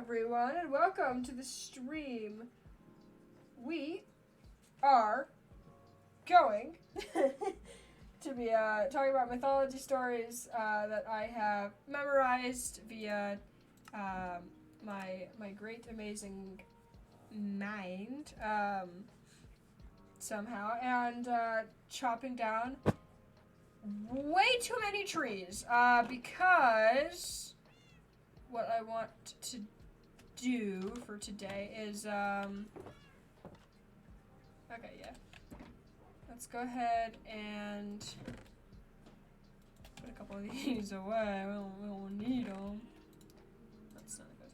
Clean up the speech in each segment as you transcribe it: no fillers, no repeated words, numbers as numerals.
everyone, and welcome to the stream. We are going to be talking about mythology stories that I have memorized via my great amazing mind somehow, and chopping down way too many trees because what I want to do for today is okay, yeah, let's go ahead and put a couple of these away. We don't need them. That's not good.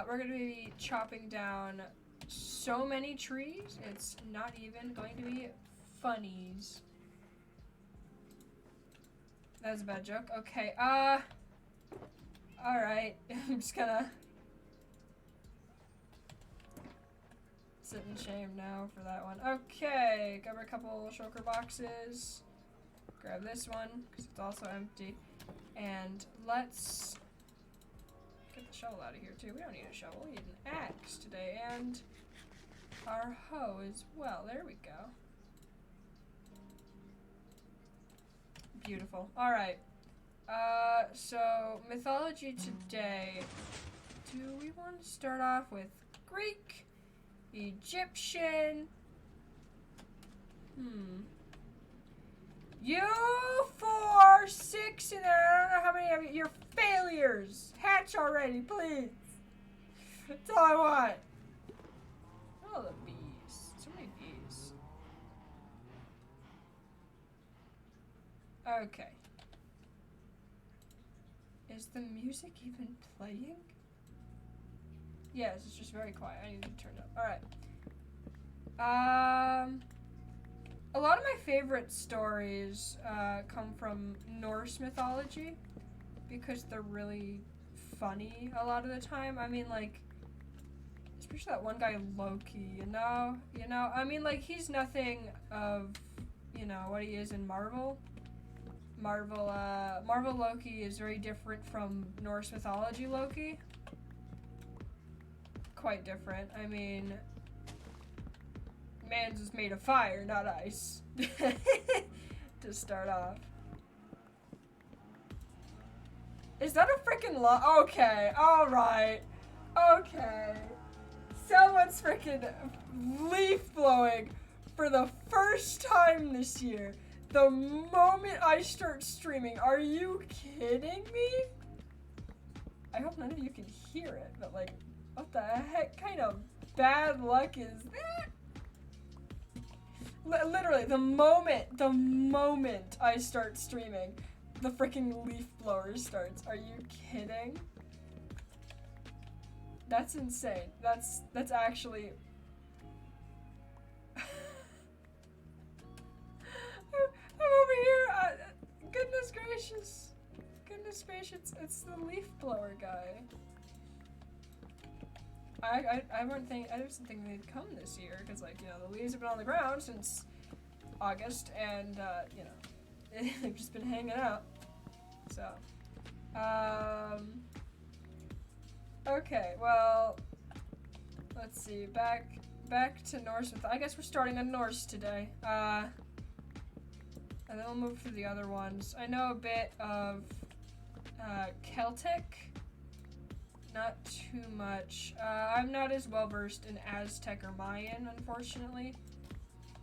We're gonna be chopping down so many trees, it's not even going to be funnies. That was a bad joke. Okay, alright. I'm just gonna sit in shame now for that one. Okay, grab a couple shulker boxes. Grab this one, because it's also empty. And let's get the shovel out of here, too. We don't need a shovel. We need an axe today. And our hoe as well. There we go. Beautiful. Alright. So, mythology today. Do we want to start off with Greek? Egyptian? You 4, 6 in there. I don't know how many of you. You're failures. Hatch already, please. That's all I want. Oh, the bees. So many bees. Okay. Is the music even playing? Yes, it's just very quiet. I need to turn it up. Alright. A lot of my favorite stories come from Norse mythology because they're really funny a lot of the time. I mean, like, especially that one guy Loki, you know? I mean, like, he's nothing of, what he is in Marvel. Marvel Loki is very different from Norse mythology Loki. Quite different. I mean, man's is made of fire, not ice. To start off. Is that a freaking Okay, alright. Okay. Someone's freaking leaf blowing for the first time this year. The moment I start streaming, are you kidding me? I hope none of you can hear it, but like, what the heck kind of bad luck is that? Literally, the moment I start streaming, the freaking leaf blower starts. Are you kidding? That's insane. That's actually... I'm over here. Goodness gracious. Goodness gracious. It's the leaf blower guy. I didn't think they'd come this year because, like, the leaves have been on the ground since August, and they've just been hanging out. So, okay, well, let's see. Back to Norse. I guess we're starting on Norse today. And then we'll move through the other ones. I know a bit of Celtic. Not too much. I'm not as well versed in Aztec or Mayan, unfortunately.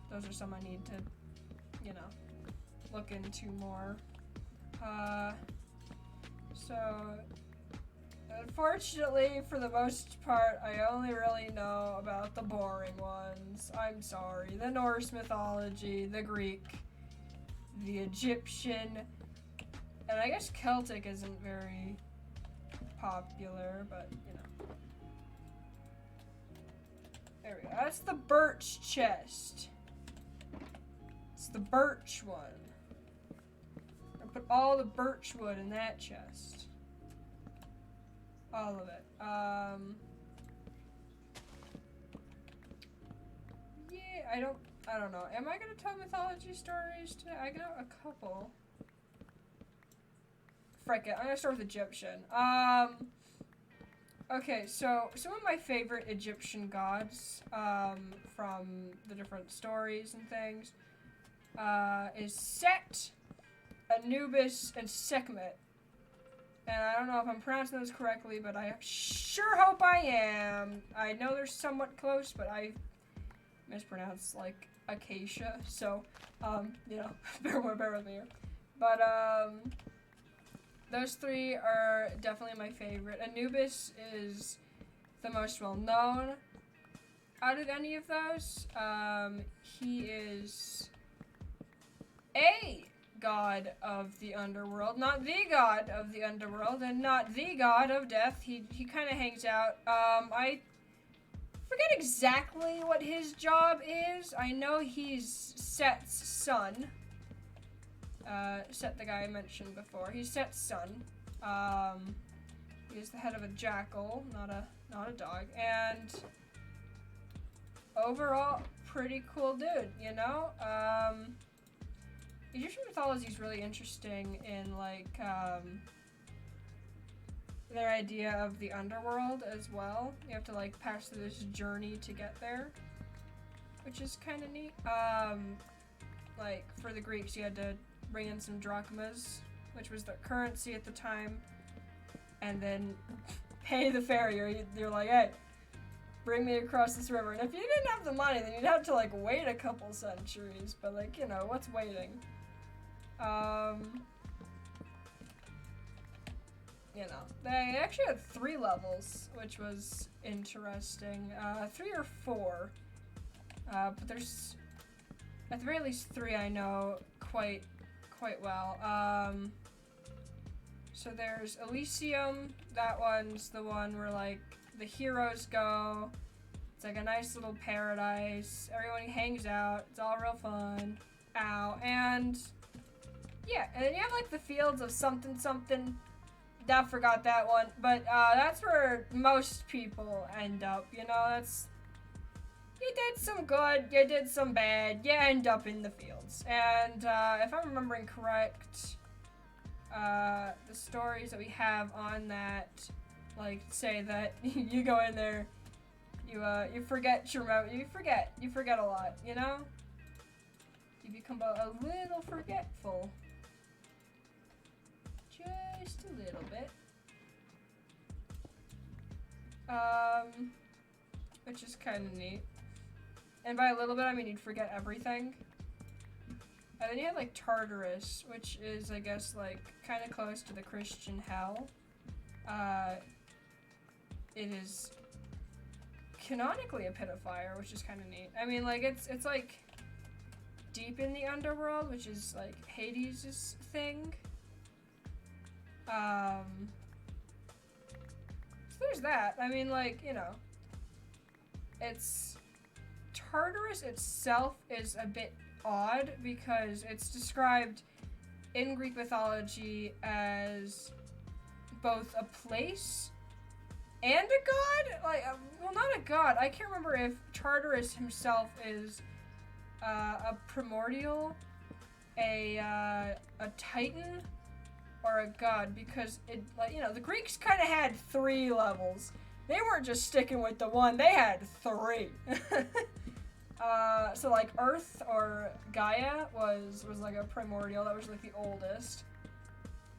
Those are some I need to, look into more. So, unfortunately, for the most part, I only really know about the boring ones. I'm sorry. The Norse mythology, the Greek, the Egyptian, and I guess Celtic isn't very popular, but there we go. That's the birch chest. It's the birch one. I put all the birch wood in that chest. All of it. Yeah, I don't know. Am I gonna tell mythology stories today? I know a couple. Frick it, I'm gonna start with Egyptian. Okay, so some of my favorite Egyptian gods from the different stories and things is Set, Anubis, and Sekhmet. And I don't know if I'm pronouncing those correctly, but I sure hope I am. I know they're somewhat close, but I mispronounce like acacia, so you know, bear with me here. But those three are definitely my favorite. Anubis is the most well known out of any of those. He is a god of the underworld, not the god of the underworld, and not the god of death. He kind of hangs out. I forget exactly what his job is. I know he's Set's son. Set, the guy I mentioned before. He's Set's son. He's the head of a jackal, not a dog, and overall, pretty cool dude. You know. Egyptian mythology is really interesting in like their idea of the underworld as well. You have to like pass through this journey to get there, which is kind of neat. Like for the Greeks, you had to bring in some drachmas, which was their currency at the time, and then pay the farrier. You're like, hey, bring me across this river. And if you didn't have the money, then you'd have to like wait a couple centuries. But like, you know, what's waiting? You know, they actually had 3 levels, which was interesting. 3 or 4. But there's at the very least 3 I know quite well. So there's Elysium. That one's the one where like the heroes go. It's like a nice little paradise. Everyone hangs out. It's all real fun. Ow. And yeah, and then you have like the fields of something. I forgot that one, but that's where most people end up. You know, that's, you did some good, you did some bad, you end up in the fields. And if I'm remembering correct, the stories that we have on that, like say that you go in there, you forget a lot. You know, you become a little forgetful. Just a little bit. Which is kind of neat. And by a little bit, I mean you'd forget everything. And then you have like Tartarus, which is, I guess, like kind of close to the Christian hell. It is canonically a pit of fire, which is kind of neat. I mean, like it's like deep in the underworld, which is like Hades' thing. So there's that. I mean, like, you know, it's Tartarus itself is a bit odd because it's described in Greek mythology as both a place and a god. Like, well, not a god. I can't remember if Tartarus himself is a primordial, a titan, or a god, because it, like, you know, the Greeks kind of had 3 levels. They weren't just sticking with the one, they had 3. So like Earth or Gaia was like a primordial, that was like the oldest.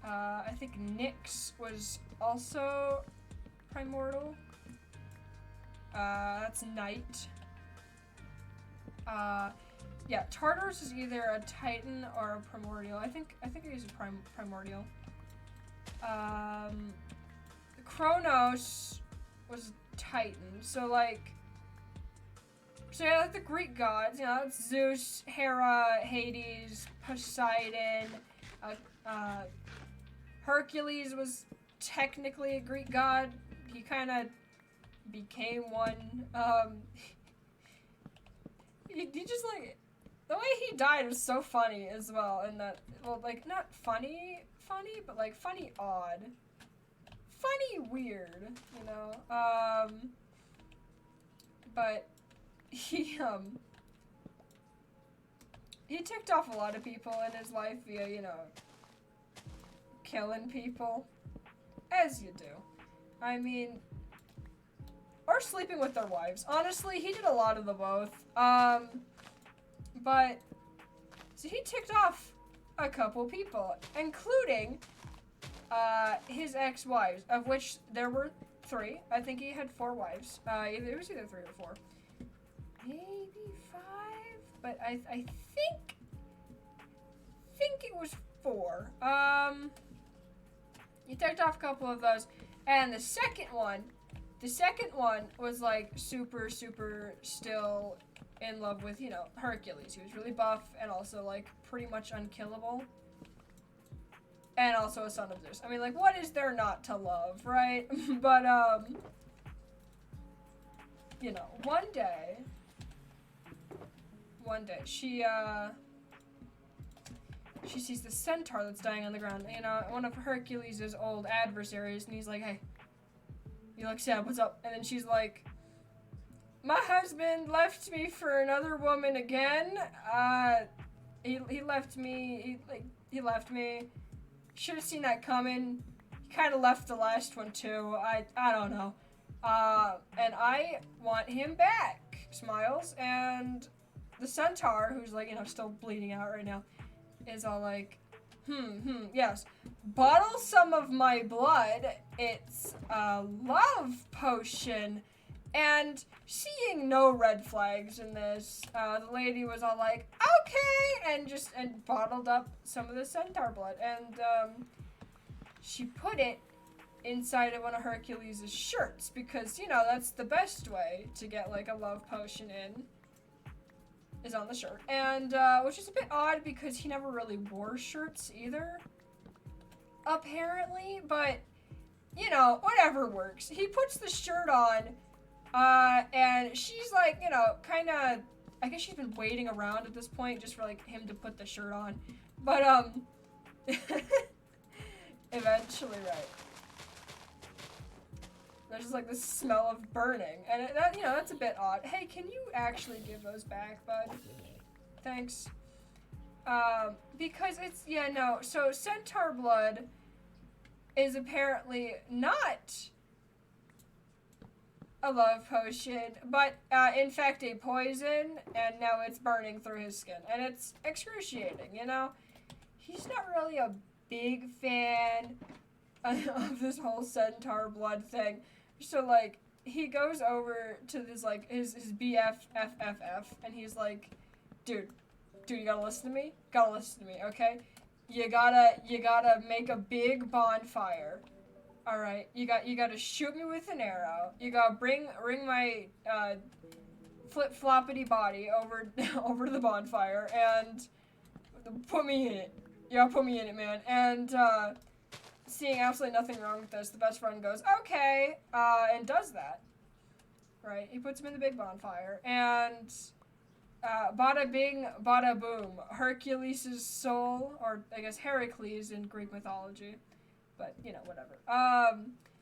I think Nyx was also primordial. That's night. Yeah, Tartarus is either a Titan or a primordial. I think he's a primordial. Kronos was Titan. So like, yeah, like the Greek gods, you know, it's Zeus, Hera, Hades, Poseidon. Hercules was technically a Greek god. He kind of became one. He just like, the way he died was so funny as well, and that, well, like, not funny, but like funny odd. Funny weird, you know? But he ticked off a lot of people in his life via, you know, killing people. As you do. I mean, or sleeping with their wives. Honestly, he did a lot of the both. But so he ticked off a couple people, including his ex-wives, of which there were 3. I think he had 4 wives. It was either 3 or 4, maybe 5. But I think it was 4. He ticked off a couple of those, and the second one was like super still in love with, you know, Hercules. He was really buff and also like pretty much unkillable. And also a son of Zeus. I mean, like, what is there not to love, right? But, you know, one day, she sees the centaur that's dying on the ground. You know, one of Hercules' old adversaries, and he's like, hey, you look sad, what's up? And then she's like, my husband left me for another woman again. He left me, he left me. Should have seen that coming. He kind of left the last one too. I don't know. And I want him back. Smiles. And the centaur, who's like, you know, still bleeding out right now, is all like, yes. Bottle some of my blood. It's a love potion. And seeing no red flags in this, the lady was all like, okay, and bottled up some of the centaur blood. And she put it inside of one of Hercules' shirts because, you know, that's the best way to get like a love potion in, is on the shirt. And which is a bit odd because he never really wore shirts either, apparently. But, you know, whatever works. He puts the shirt on. And she's like, you know, kind of, I guess she's been waiting around at this point just for, like, him to put the shirt on. But, eventually, right. There's just, like, this smell of burning. And, that, you know, that's a bit odd. Hey, can you actually give those back, bud? Thanks. Because it's, yeah, no. So, centaur blood is apparently not a love potion, but in fact a poison, and now it's burning through his skin, and it's excruciating, you know? He's not really a big fan of this whole centaur blood thing, so, like, he goes over to this, like, his BFFFF, and he's like, dude, you gotta listen to me? Okay? You gotta make a big bonfire. All right, you got to shoot me with an arrow. You got to bring my flip-floppity body over to the bonfire and put me in it. You gotta put me in it, man. And seeing absolutely nothing wrong with this, the best friend goes, okay, and does that. Right, he puts him in the big bonfire, and bada bing, bada boom. Hercules' soul, or I guess Heracles in Greek mythology, but, you know, whatever,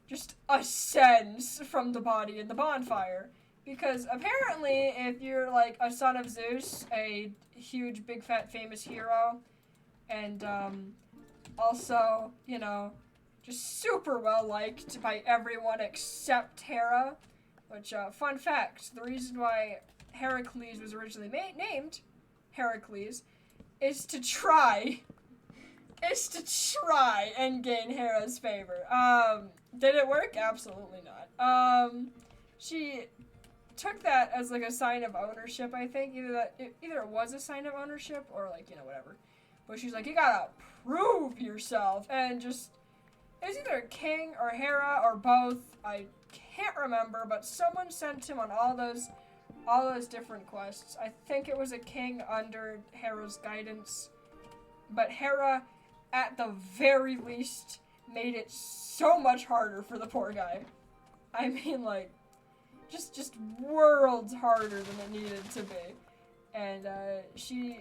just ascends from the body in the bonfire. Because apparently, if you're, like, a son of Zeus, a huge, big, fat, famous hero, and, also, you know, just super well-liked by everyone except Hera, which, fun fact, the reason why Heracles was originally named Heracles is to try and gain Hera's favor. Did it work? Absolutely not. She took that as, like, a sign of ownership, I think. Either it was a sign of ownership or, like, you know, whatever. But she's like, you gotta prove yourself. And just, it was either King or Hera or both. I can't remember, but someone sent him on all those different quests. I think it was a king under Hera's guidance. But Hera, at the very least, made it so much harder for the poor guy. I mean, like, just worlds harder than it needed to be. And, she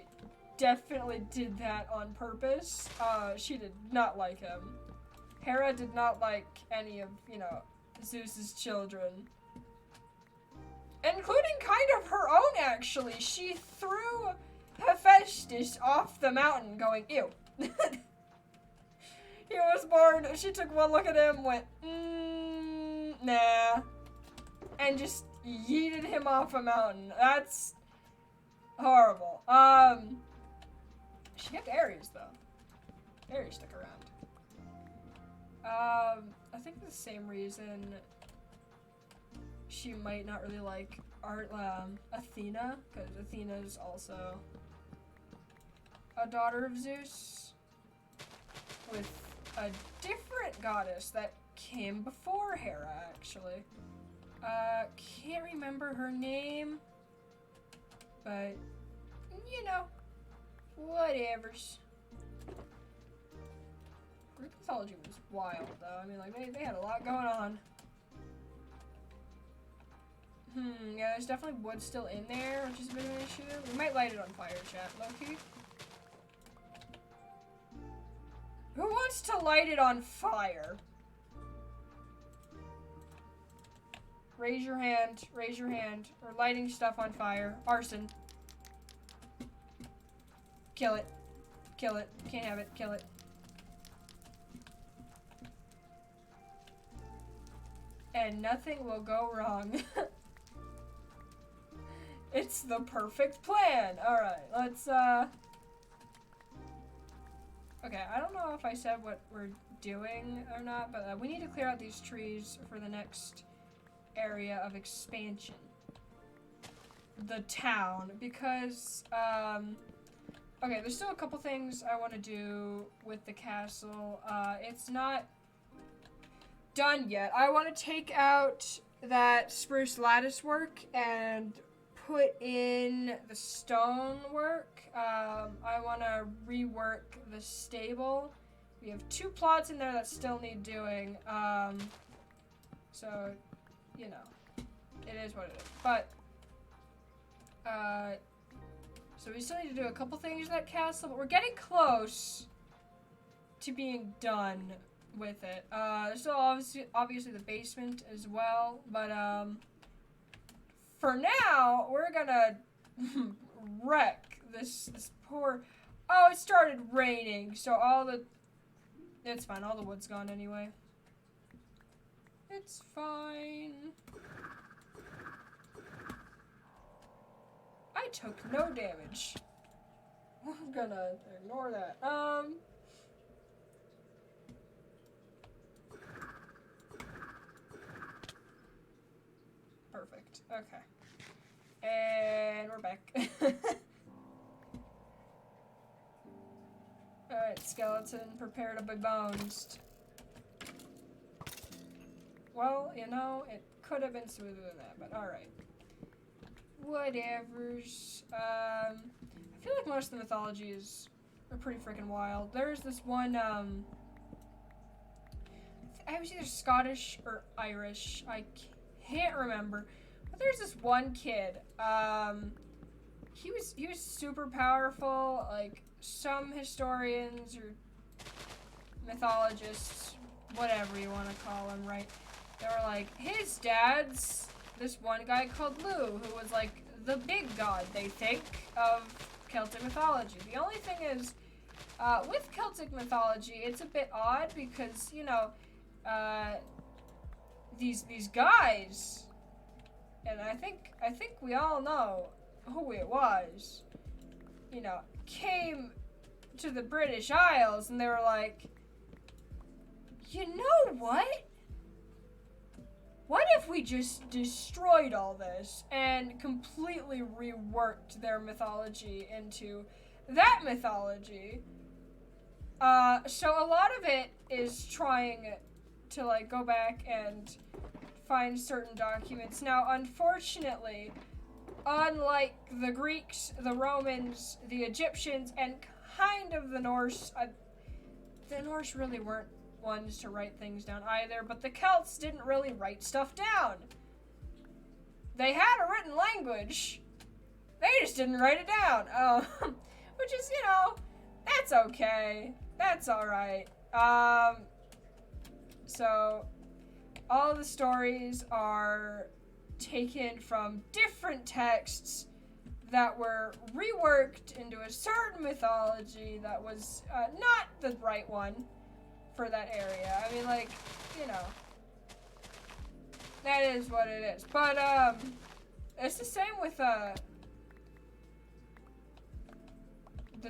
definitely did that on purpose. She did not like him. Hera did not like any of, you know, Zeus's children. Including kind of her own, actually. She threw Hephaestus off the mountain going, ew. He was born, she took one look at him, went, nah. and just yeeted him off a mountain. That's horrible. She kept Aries though. Aries stuck around. I think the same reason she might not really like Athena, because Athena is also a daughter of Zeus with a different goddess that came before Hera, actually. Can't remember her name, but, you know, whatevers. Greek mythology was wild, though. I mean, like, they had a lot going on. Yeah, there's definitely wood still in there, which is a bit of an issue. We might light it on fire, chat, low-key. Who wants to light it on fire? Raise your hand. Raise your hand. We're lighting stuff on fire. Arson. Kill it. Kill it. Can't have it. Kill it. And nothing will go wrong. It's the perfect plan. Alright, let's, okay, I don't know if I said what we're doing or not, but we need to clear out these trees for the next area of expansion. The town, because, okay, there's still a couple things I want to do with the castle. It's not done yet. I want to take out that spruce lattice work and put in the stone work. I want to rework the stable. We have 2 plots in there that still need doing. So, you know, it is what it is. But, so we still need to do a couple things in that castle, but we're getting close to being done with it. There's still obviously the basement as well, but, for now, we're gonna wreck this poor... Oh, it started raining, so it's fine, all the wood's gone anyway. It's fine. I took no damage. I'm gonna ignore that. Perfect, okay. And we're back. Alright, skeleton, prepare to be boned. Well, you know, it could have been smoother than that, but alright. Whatevers. I feel like most of the mythologies are pretty freaking wild. There's this one, I was either Scottish or Irish. I can't remember. But there's this one kid. He was super powerful. Like, some historians or mythologists, whatever you want to call them, right? They were like, his dad's this one guy called Lugh, who was like the big god, they think, of Celtic mythology. The only thing is, with Celtic mythology, it's a bit odd because, you know, these guys, and I think we all know who it was, you know, came to the British Isles and they were like, you know what? What if we just destroyed all this and completely reworked their mythology into that mythology? So a lot of it is trying to, like, go back and find certain documents. Now, unfortunately, unlike the Greeks, the Romans, the Egyptians, and kind of the Norse really weren't ones to write things down either, but the Celts didn't really write stuff down. They had a written language. They just didn't write it down. Which is, you know, that's okay. That's alright. So, all the stories are taken from different texts that were reworked into a certain mythology that was not the right one for that area. I mean, like, you know, That is what it is. But, it's the same with, the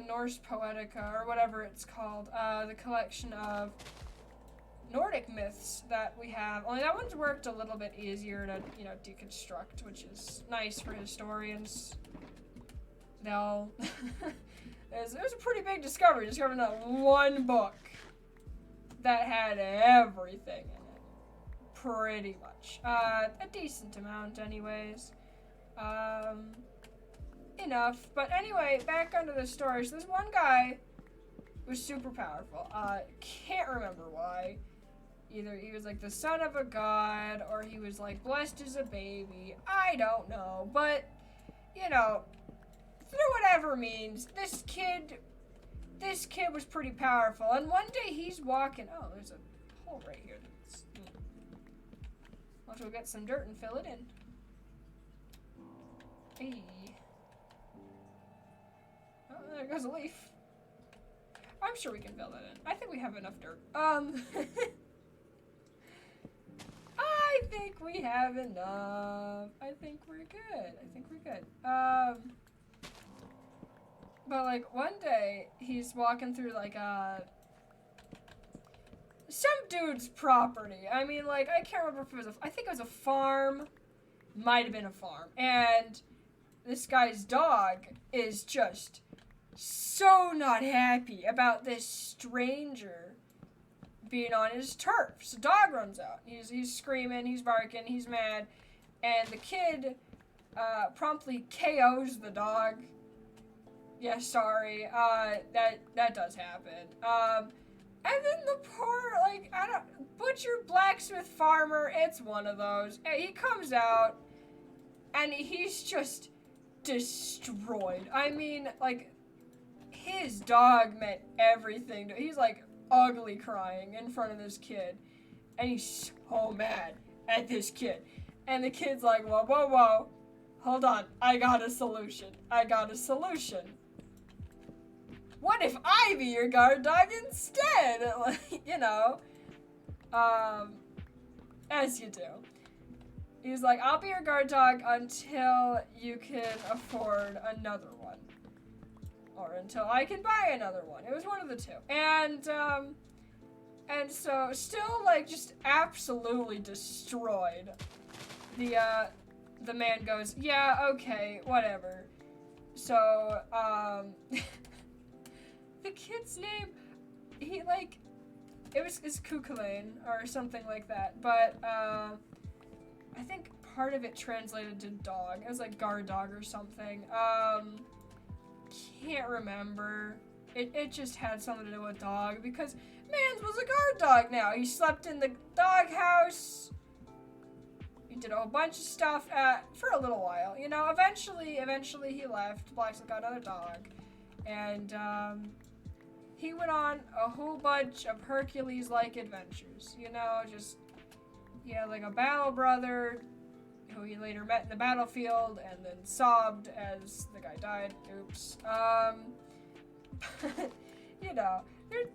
Norse Poetica, or whatever it's called, the collection of Nordic myths that we have. Only that one's worked a little bit easier to, you know, deconstruct, which is nice for historians. No. It was a pretty big discovery, discovering that one book that had everything in it. Pretty much. A decent amount anyways. Enough. But anyway, back onto the story. So this one guy was super powerful. Can't remember why. Either he was like the son of a god, or he was like blessed as a baby. I don't know. But, you know, through whatever means, this kid was pretty powerful. And one day he's walking. Oh, there's a hole right here. Let's go get some dirt and fill it in. Hey. Oh, there goes a leaf. I'm sure we can fill that in. I think we have enough dirt. I think we have enough. I think we're good. But like one day he's walking through like some dude's property. I mean, like, I can't remember if it was I think it was a farm. Might have been a farm. And this guy's dog is just so not happy about this stranger being on his turf. So dog runs out. He's screaming, he's barking, he's mad. And the kid promptly KOs the dog. Yeah, sorry. That does happen. And then the poor, like, butcher, blacksmith, farmer, it's one of those. He comes out, and he's just destroyed. I mean, like, his dog meant everything. He's, like, ugly crying in front of this kid. And he's so mad at this kid. And the kid's like, whoa, whoa, whoa. Hold on. I got a solution. What if I be your guard dog instead? Like, you know, as you do. He's like, I'll be your guard dog until you can afford another one. Or until I can buy another one. It was one of the two. And so, still, like, just absolutely destroyed. The man goes, yeah, okay, whatever. So, the kid's name, it's Kukulain or something like that, but, I think part of it translated to dog. It was like guard dog or something. Can't remember. It just had something to do with dog, because Mans was a guard dog now. He slept in the doghouse. He did a whole bunch of stuff for a little while. You know, eventually he left. Blacksmith got another dog. And, he went on a whole bunch of Hercules-like adventures. You know, just, he had like a battle brother who he later met in the battlefield and then sobbed as the guy died. Oops. You know, there's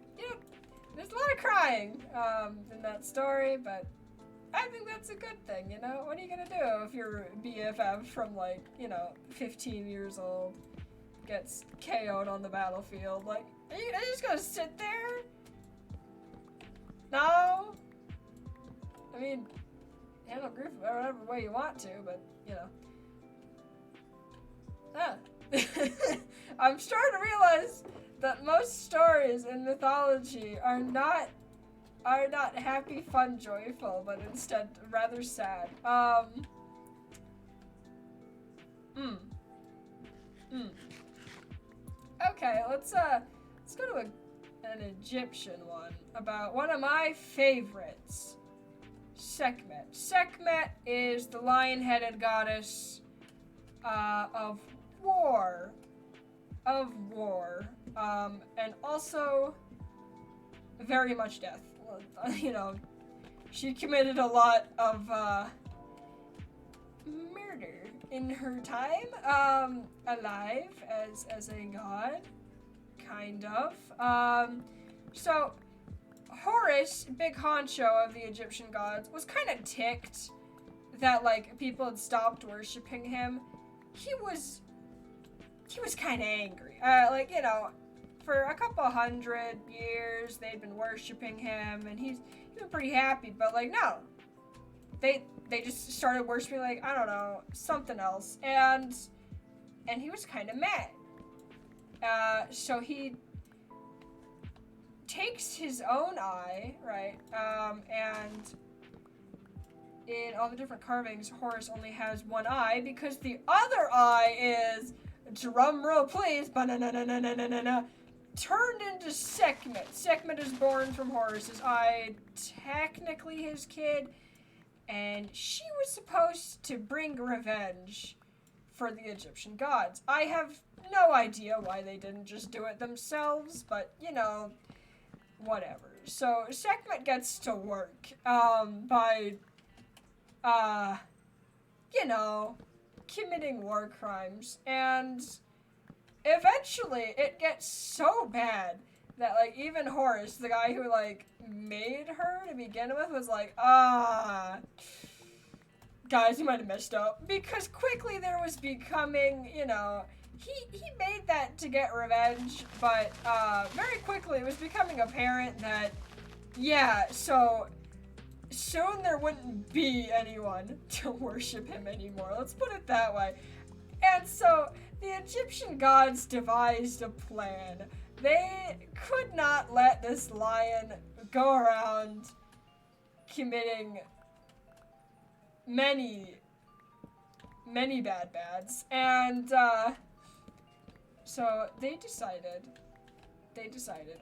a lot of crying, in that story, but I think that's a good thing, you know? What are you gonna do if your BFF from, like, you know, 15 years old gets KO'd on the battlefield? Like, are you just gonna sit there? No? I mean, handle grief whatever way you want to, but, you know. I'm starting to realize that most stories in mythology are not happy, fun, joyful, but instead rather sad. Okay, let's go to an Egyptian one about one of my favorites, Sekhmet. Sekhmet is the lion-headed goddess of war, and also very much death. You know, she committed a lot of murder in her time alive as a god, kind of. So Horus, big honcho of the Egyptian gods, was kind of ticked that, like, people had stopped worshiping him, he was kind of angry. Like, you know, for a couple 100 years, they'd been worshiping him, and he's been pretty happy, but, like, no. They just started worshiping, like, I don't know, something else, and he was kind of mad. So he takes his own eye, right, and in all the different carvings, Horus only has one eye because the other eye is, drum roll please, ba-na-na-na-na-na-na-na, turned into Sekhmet. Sekhmet is born from Horus's eye, technically his kid, and she was supposed to bring revenge for the Egyptian gods. I have no idea why they didn't just do it themselves, but, you know, whatever. So Sekhmet gets to work by, you know, committing war crimes, and eventually it gets so bad that, like, even Horus, the guy who, like, made her to begin with, was like, guys, you might have messed up. Because quickly there was becoming, you know, he made that to get revenge, but very quickly it was becoming apparent that, yeah, so soon there wouldn't be anyone to worship him anymore. Let's put it that way. And so the Egyptian gods devised a plan. They could not let this lion go around committing many bads. And so they decided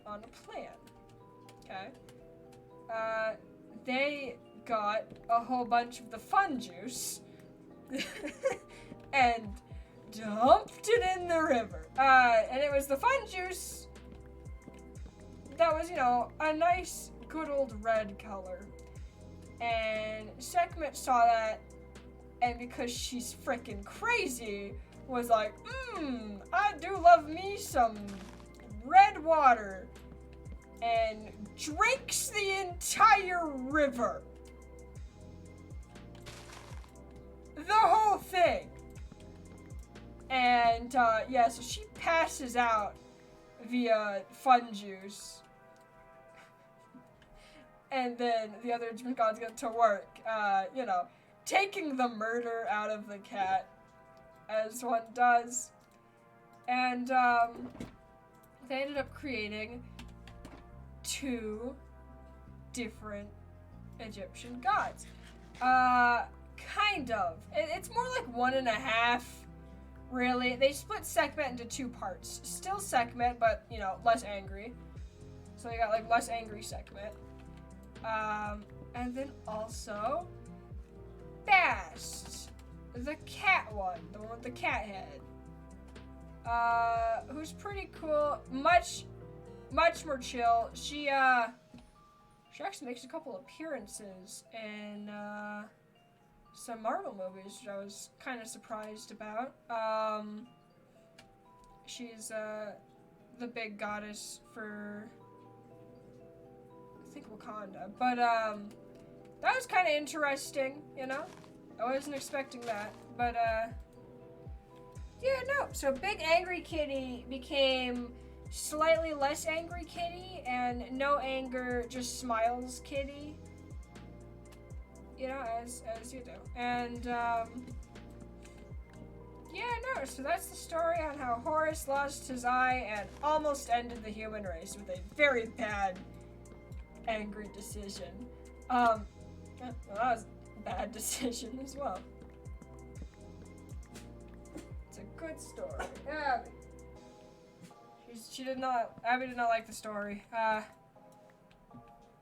on a plan. Okay? They got a whole bunch of the fun juice and dumped it in the river. And it was the fun juice that was, you know, a nice, good old red color. And Sekhmet saw that, and because she's freaking crazy, was like, I do love me some red water. And drinks the entire river. The whole thing. And, yeah, so she passes out via fun juice. And then the other Egyptian gods get to work, you know, taking the murder out of the cat, as one does. And, they ended up creating 2 different Egyptian gods. Kind of. It's more like 1.5, really. They split Sekhmet into 2 parts. Still Sekhmet, but, you know, less angry. So you got, like, less angry Sekhmet. And then also Bast, the cat one, the one with the cat head. Who's pretty cool. Much more chill. She actually makes a couple appearances in some Marvel movies, which I was kind of surprised about. She's the big goddess for, I think, Wakanda. But that was kind of interesting, you know? I wasn't expecting that. But yeah, no. So Big Angry Kitty became slightly less angry kitty, and no anger, just smiles kitty. You know, as you do. And yeah, no, so that's the story on how Horus lost his eye and almost ended the human race with a very bad angry decision. Well, that was a bad decision as well. It's a good story. Abby. Abby did not like the story.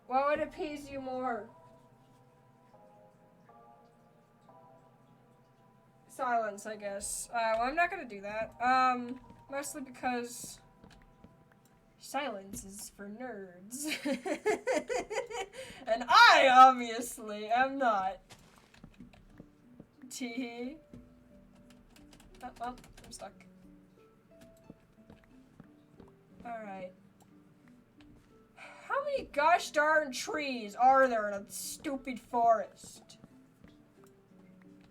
What would appease you more? Silence, I guess. Well, I'm not gonna do that. Mostly because silence is for nerds. And I obviously am not. Teehee. Oh, well, I'm stuck. Alright. How many gosh darn trees are there in a stupid forest?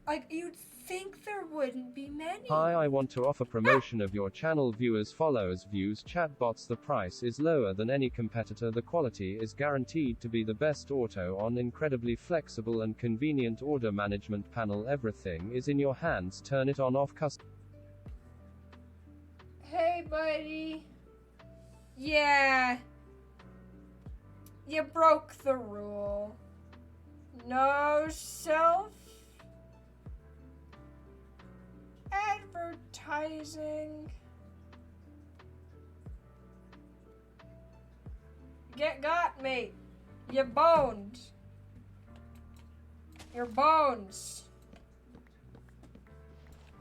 Like, you'd think there wouldn't be many. Hi, I want to offer promotion of your channel. Viewers, followers, views, chatbots. The price is lower than any competitor. The quality is guaranteed to be the best. Auto on, incredibly flexible and convenient order management panel. Everything is in your hands. Turn it on, off, custom. Hey, buddy. Yeah. You broke the rule. No self advertising. Got me. You boned. Your bones.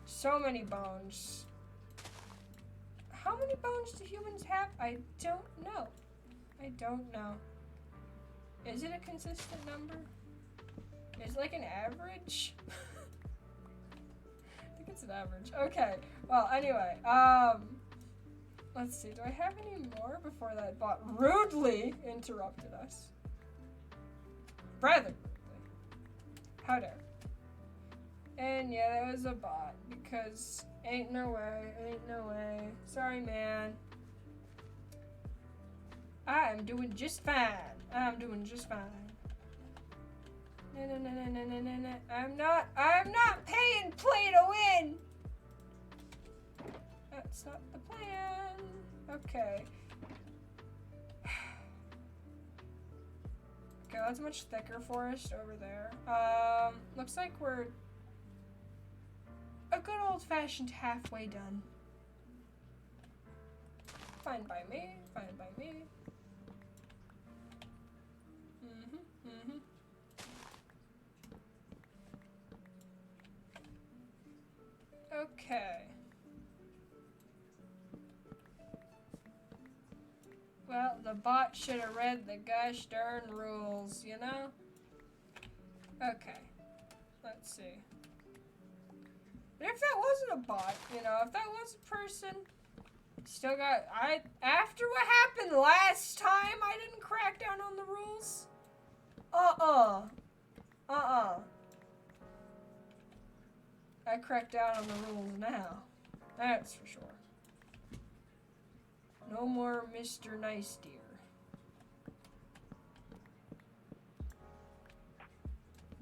So many bones. How many bones do humans have? I don't know. I don't know. Is it a consistent number? Is it like an average? I think it's an average. Okay. Well, anyway, let's see. Do I have any more before that bot rudely interrupted us? Rather rudely. How dare. And yeah, that was a bot because ain't no way. Sorry, man. I'm doing just fine. I'm doing just fine. No. I'm not paying play to win. That's not the plan. Okay. Okay, that's a much thicker forest over there. Looks like we're a good old-fashioned halfway done. Fine by me, fine by me. Okay. Well, the bot should have read the gosh darn rules, you know? Okay. Let's see. But if that wasn't a bot, you know, if that was a person, still got, after what happened last time, I didn't crack down on the rules. I crack down on the rules now. That's for sure. No more Mr. Nice Deer.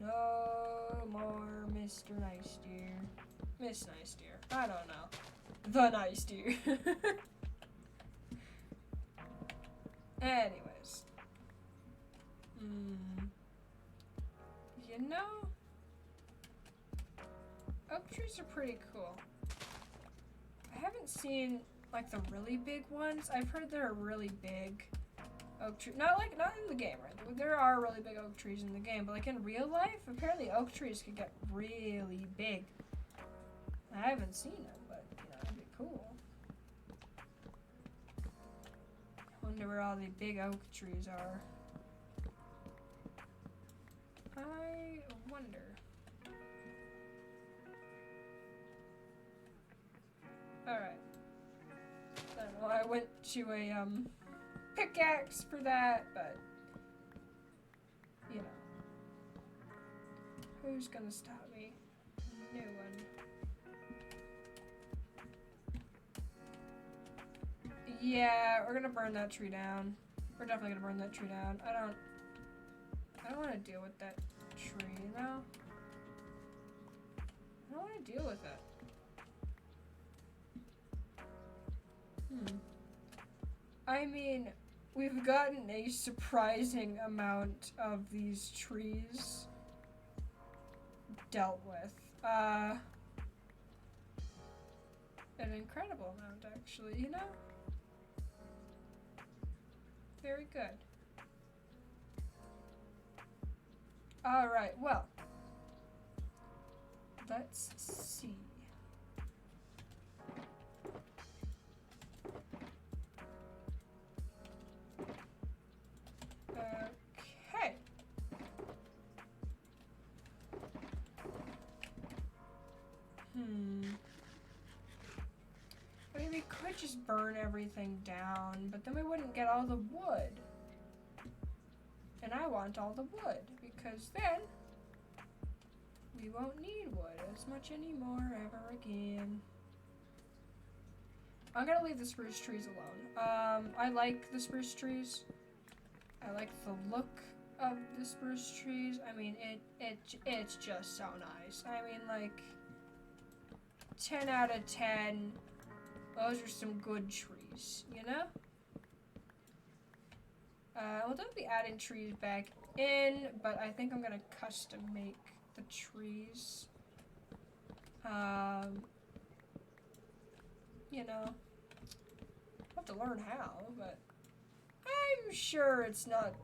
No more Mr. Nice Deer. Miss Nice Deer. I don't know. The Nice Deer. Anyways. You know, oak trees are pretty cool. I haven't seen like the really big ones. I've heard they're really big oak tree. Not in the game, right? There are really big oak trees in the game, but like in real life, apparently oak trees can get really big. I haven't seen them, but you know, it'd be cool. I wonder where all the big oak trees are. I wonder. Alright. I don't know, I went to a pickaxe for that, but you know. Who's gonna stop me? No one. Yeah, we're gonna burn that tree down. We're definitely gonna burn that tree down. I don't want to deal with that tree, you know? I don't want to deal with it. I mean, we've gotten a surprising amount of these trees dealt with. An incredible amount, actually, you know? Very good. Alright, well. Let's see. Okay. I mean, we could just burn everything down, but then we wouldn't get all the wood. And I want all the wood, because then we won't need wood as much anymore ever again. I'm gonna leave the spruce trees alone. I like the spruce trees. I like the look of the spruce trees. I mean, it's just so nice. I mean, like, 10 out of 10. Those are some good trees, you know? We'll definitely be adding trees back in, but I think I'm gonna custom make the trees. You know, I'll have to learn how, but I'm sure it's not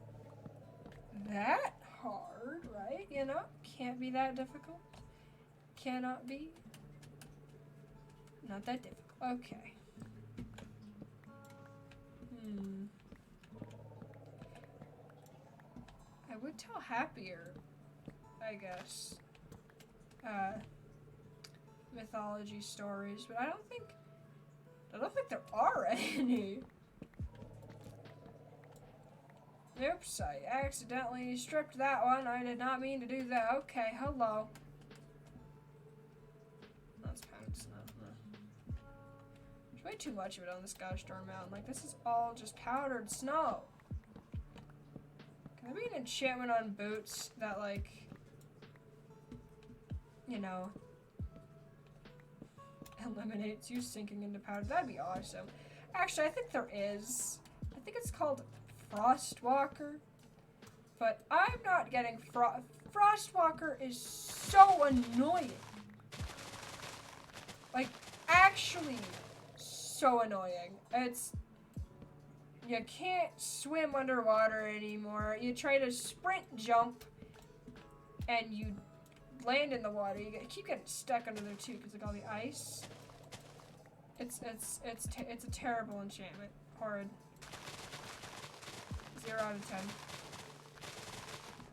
that hard, right? You know, can't be that difficult. Cannot be. Not that difficult. Okay. I would tell happier, I guess. Mythology stories, but I don't think there are any. Oops, I accidentally stripped that one. I did not mean to do that. Okay, hello. That's powdered snow. There's way too much of it on this gosh darn mountain. Like, this is all just powdered snow. Can there be an enchantment on boots that, like, you know, eliminates you sinking into powder? That'd be awesome. Actually, I think there is. I think it's called Frostwalker. But I'm not getting Frostwalker is so annoying. Like, actually so annoying. It's... You can't swim underwater anymore. You try to sprint jump and you land in the water. You keep getting stuck under there too because of all the ice. It's a terrible enchantment. Horrid. 0 out of 10.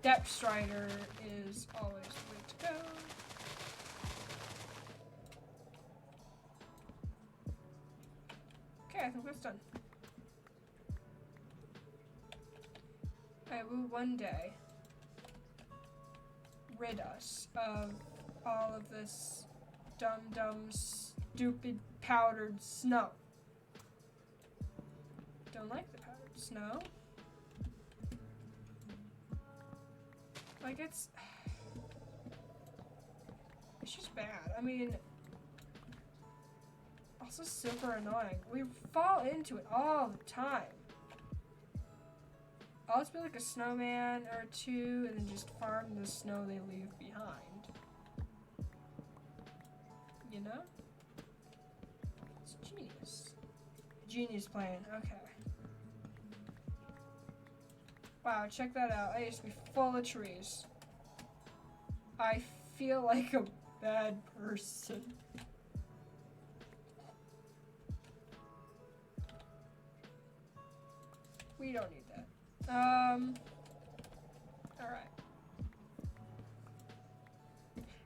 Depth Strider is always the way to go. Okay, I think that's done. I will one day rid us of all of this dumb, stupid powdered snow. Don't like the powdered snow. Like, it's just bad. I mean, also super annoying. We fall into it all the time. I'll just be like a snowman or two and then just farm the snow they leave behind. You know? It's genius. Genius plan, okay. Wow, check that out. I used to be full of trees. I feel like a bad person. We don't need that. Alright.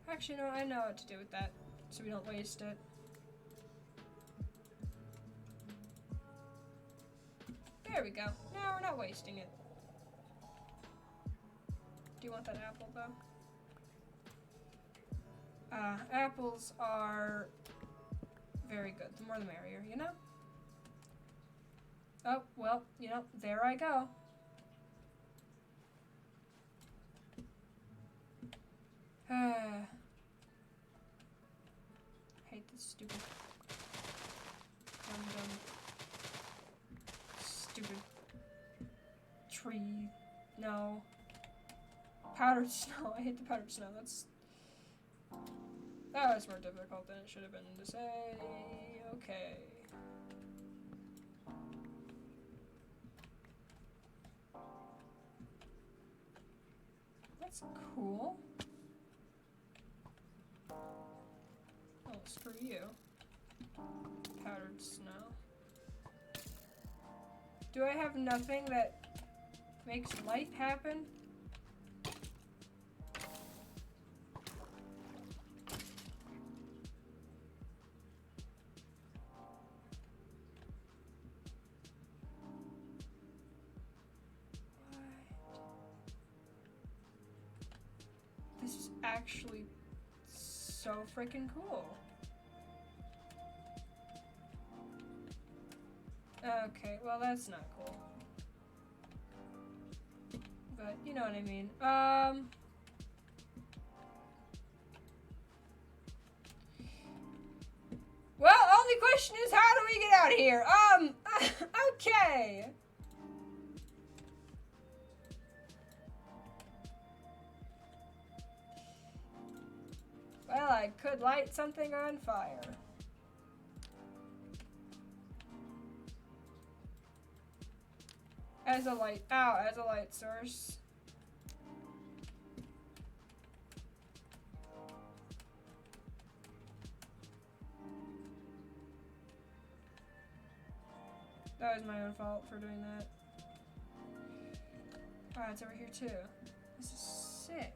Actually, no, I know what to do with that, so we don't waste it. There we go. Now we're not wasting it. Do you want that apple, though? Apples are very good. The more the merrier, you know? Oh, well, you know, there I go. Hate this stupid... dumb... stupid... tree... No. Powdered snow. I hate the powdered snow. That was more difficult than it should have been to say. Okay. That's cool. Oh, screw you. Powdered snow. Do I have nothing that makes life happen? This is actually so freaking cool. Okay, well that's not cool. But you know what I mean. Well, only question is how do we get out of here? Okay. Well, I could light something on fire. As a light source. That was my own fault for doing that. Oh, it's over here too. This is sick.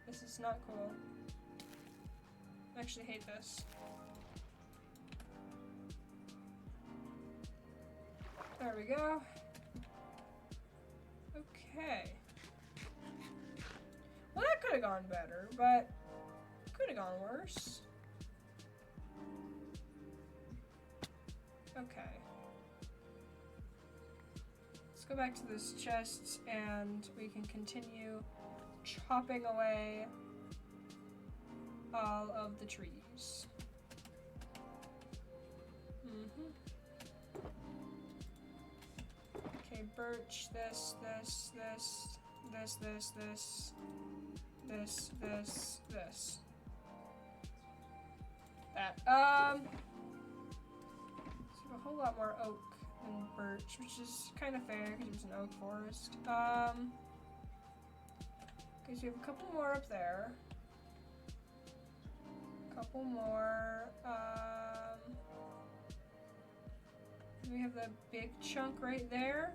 This is not cool. I actually hate this. There we go. Okay. Well, that could have gone better, but could have gone worse. Okay. Let's go back to this chest and we can continue chopping away all of the trees. Okay, birch, this, that. So a whole lot more oak than birch, which is kind of fair because it's an oak forest. Okay, so we have a couple more up there. Couple more. We have the big chunk right there.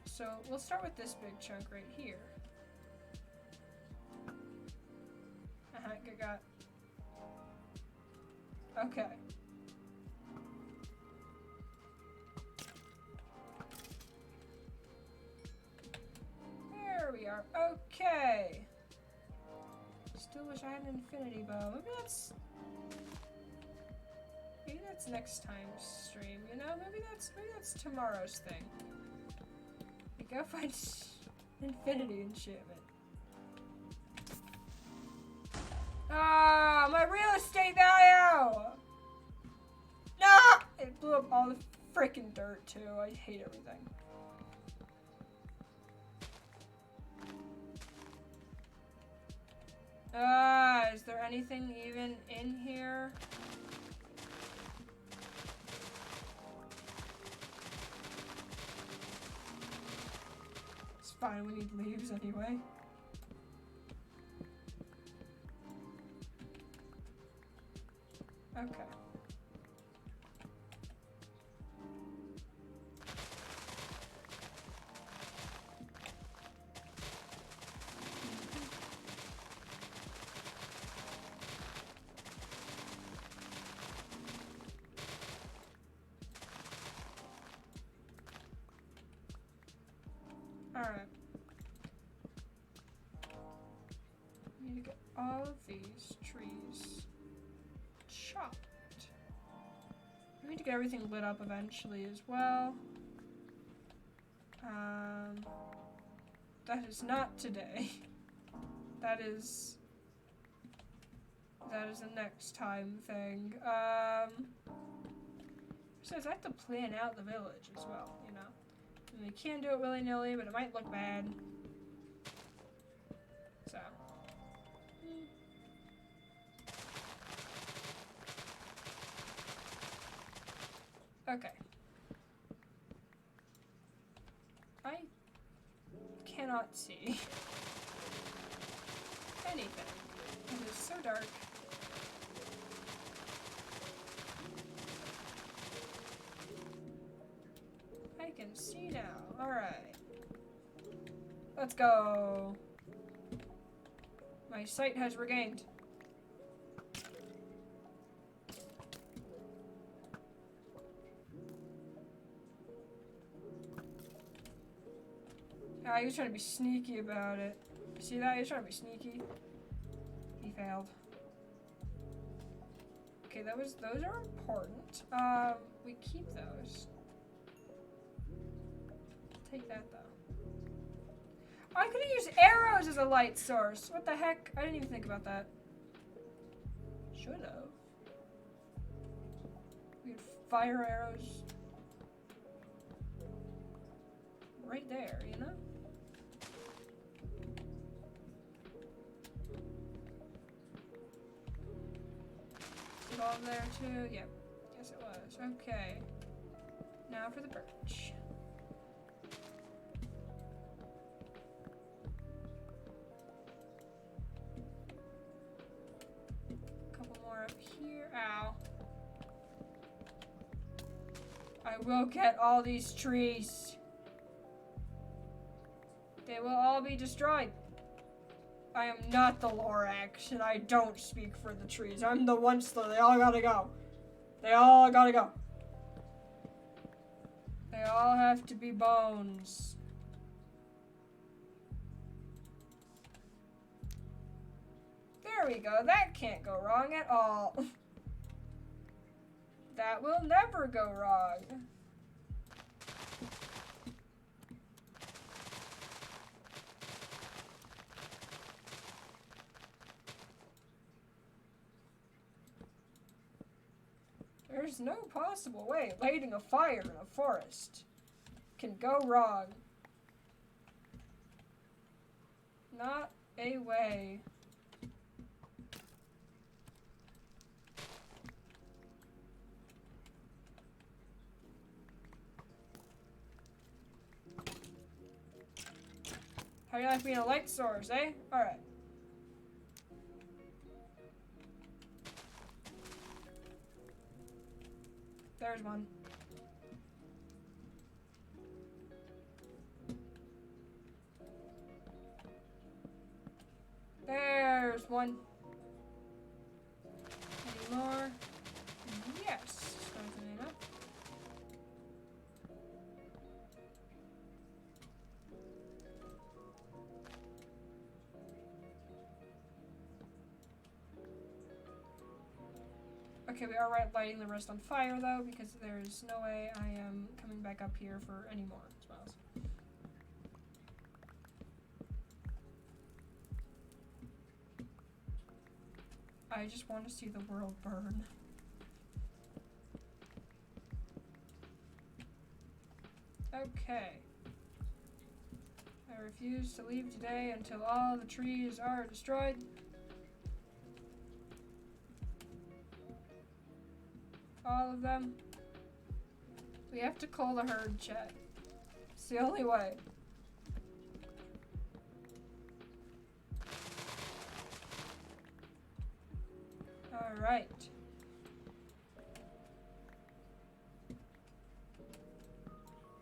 So we'll start with this big chunk right here. Got. Okay. There we are. Okay. Still wish I had an infinity bow. Maybe that's next time's stream, you know? Maybe that's tomorrow's thing. We go find infinity enchantment. Ah, my real estate value! No! It blew up all the freaking dirt too. I hate everything. Is there anything even in here? It's fine, we need leaves anyway. Okay. Alright. We need to get all of these trees chopped. We need to get everything lit up eventually as well. That is not today. That is a next time thing. Besides, I have to plan out the village as well, you know? And we can't do it willy-nilly, but it might look bad. So. Okay. I cannot see anything. It is so dark. I can see now. Alright. Let's go. My sight has regained. Ah, he was trying to be sneaky about it. You see that? He was trying to be sneaky. He failed. Okay, those are important. We keep those. Take that though. I could have used arrows as a light source. What the heck? I didn't even think about that. Should have. We had fire arrows right there, you know? Is it all there too? Yep. Yes, it was. Okay. Now for the birch. Ow. I will get all these trees. They will all be destroyed. I am not the Lorax, and I don't speak for the trees. I'm the Onceler. They all gotta go. They all gotta go. They all have to be bones. There we go. That can't go wrong at all. That will never go wrong. There's no possible way lighting a fire in a forest can go wrong. Not a way. How do you like being a light source, eh? Alright. There's one. There's one. Any more? Yes. Strengthening up. Okay, we are lighting the rest on fire though, because there's no way I am coming back up here for any more spells. I just want to see the world burn. Okay. I refuse to leave today until all the trees are destroyed. All of them. We have to call the herd, chat. It's the only way. Alright.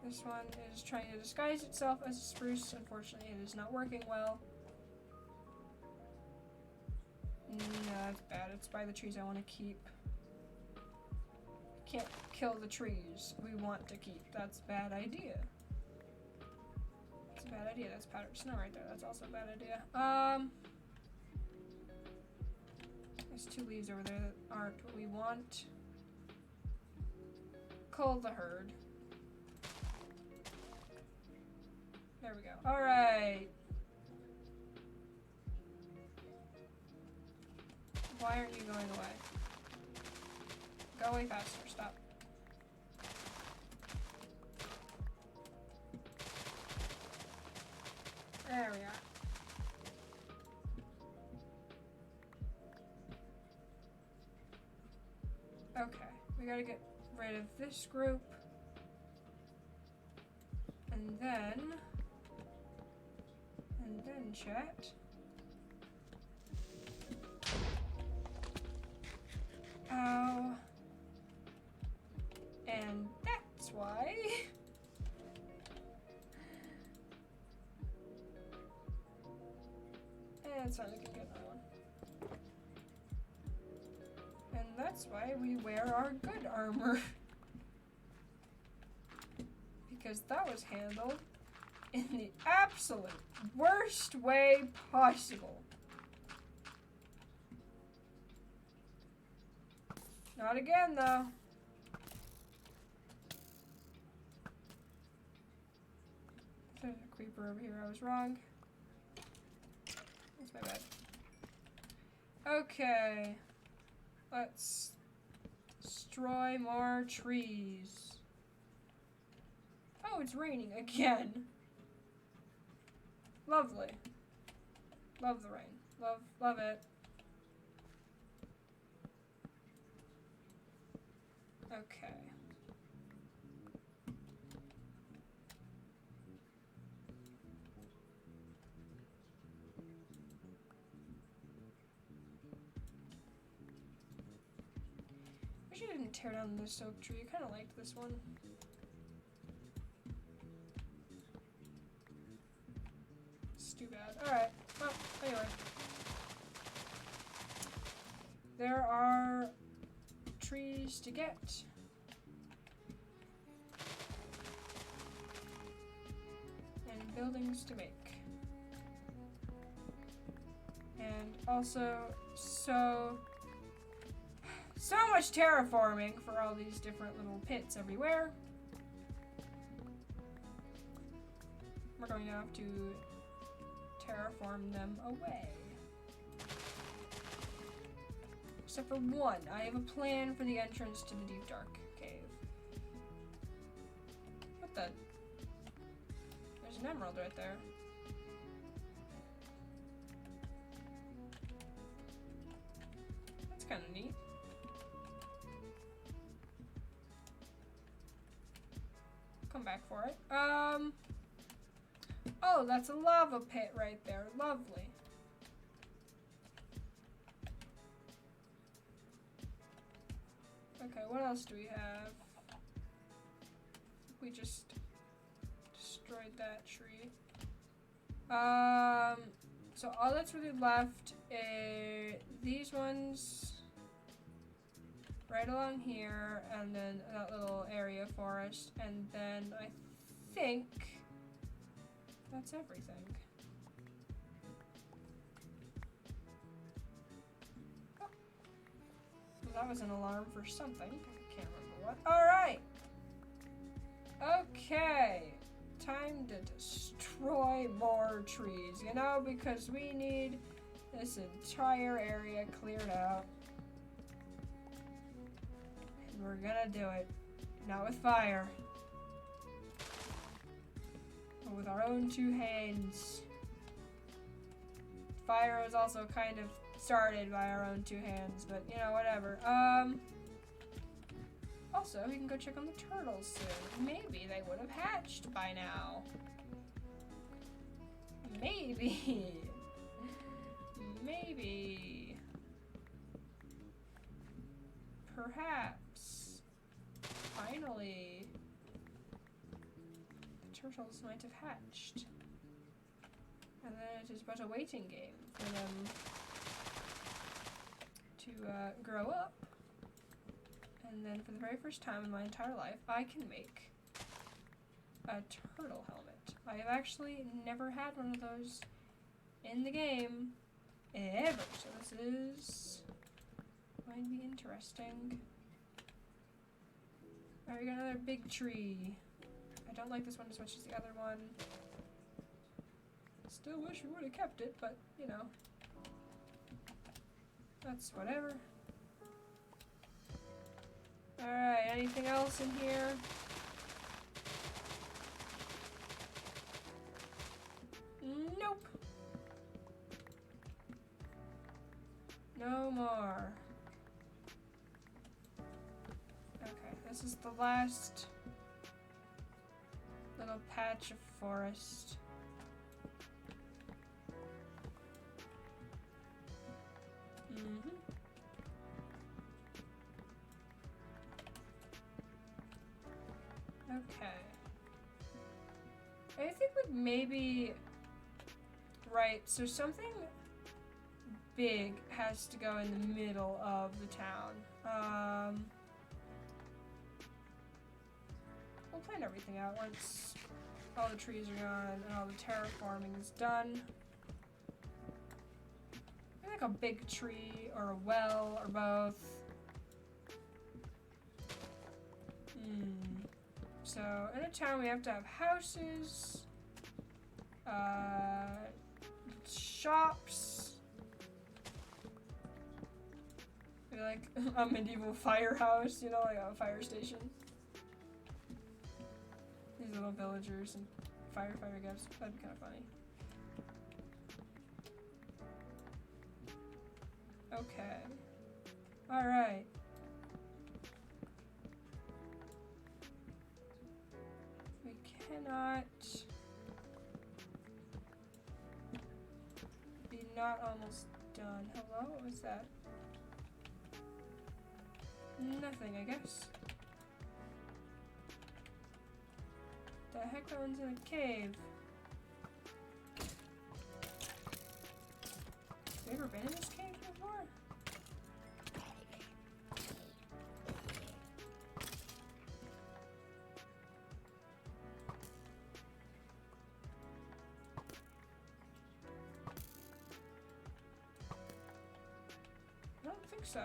This one is trying to disguise itself as a spruce. Unfortunately, it is not working well. No, that's bad. It's by the trees I want to keep. Can't kill the trees we want to keep. That's a bad idea. That's a bad idea. That's powdered snow right there. That's also a bad idea. There's two leaves over there that aren't what we want. Cull the herd. There we go. Alright. Why aren't you going away? Go away faster. Stop. There we are. Okay, we gotta get rid of this group. And then chat. Ow. And that's why. That's fine, we can get another one. And that's why we wear our good armor. Because that was handled in the absolute worst way possible. Not again, though. There's a creeper over here. I was wrong. That's my bad. Okay. Let's destroy more trees. Oh, it's raining again. Lovely. Love the rain. Love it. Okay. Wish I didn't tear down this oak tree. I kind of liked this one. It's too bad. Alright. Well, anyway. There are trees to get. And buildings to make. And also, so much terraforming for all these different little pits everywhere. We're going to have to terraform them away. Except for one. I have a plan for the entrance to the deep dark cave. What the? There's an emerald right there. That's kind of neat. Come back for it. Oh, that's a lava pit right there. Lovely. Okay, what else do we have? We just destroyed that tree. So all that's really left is these ones right along here, and then that little area forest, and then I think that's everything. Oh. Well, that was an alarm for something. I can't remember what. Alright! Okay. Time to destroy more trees, you know, because we need this entire area cleared out. And we're gonna do it. Not with fire. But with our own two hands. Fire was also kind of started by our own two hands, but you know, whatever. Also, we can go check on the turtles soon. Maybe they would have hatched by now. Maybe. Maybe. Perhaps. Finally. The turtles might have hatched. And then it is but a waiting game for them to grow up. And then for the very first time in my entire life, I can make a turtle helmet. I have actually never had one of those in the game ever. So this is going to be interesting. Alright, we got another big tree. I don't like this one as much as the other one. Still wish we would have kept it, but you know. That's whatever. Alright, anything else in here? Nope. No more. Okay, this is the last little patch of forest. Okay. I think like maybe, right, so something big has to go in the middle of the town. We'll plan everything out once all the trees are gone and all the terraforming is done. I think a big tree or a well or both. So in a town we have to have houses, shops, maybe like a medieval firehouse, you know, like a fire station. These little villagers and firefighter guys, that'd be kind of funny. Okay. Alright. We cannot be not almost done. Hello? What was that? Nothing, I guess. The heck, that one's in a cave. Have you ever been in this cave before? I don't think so.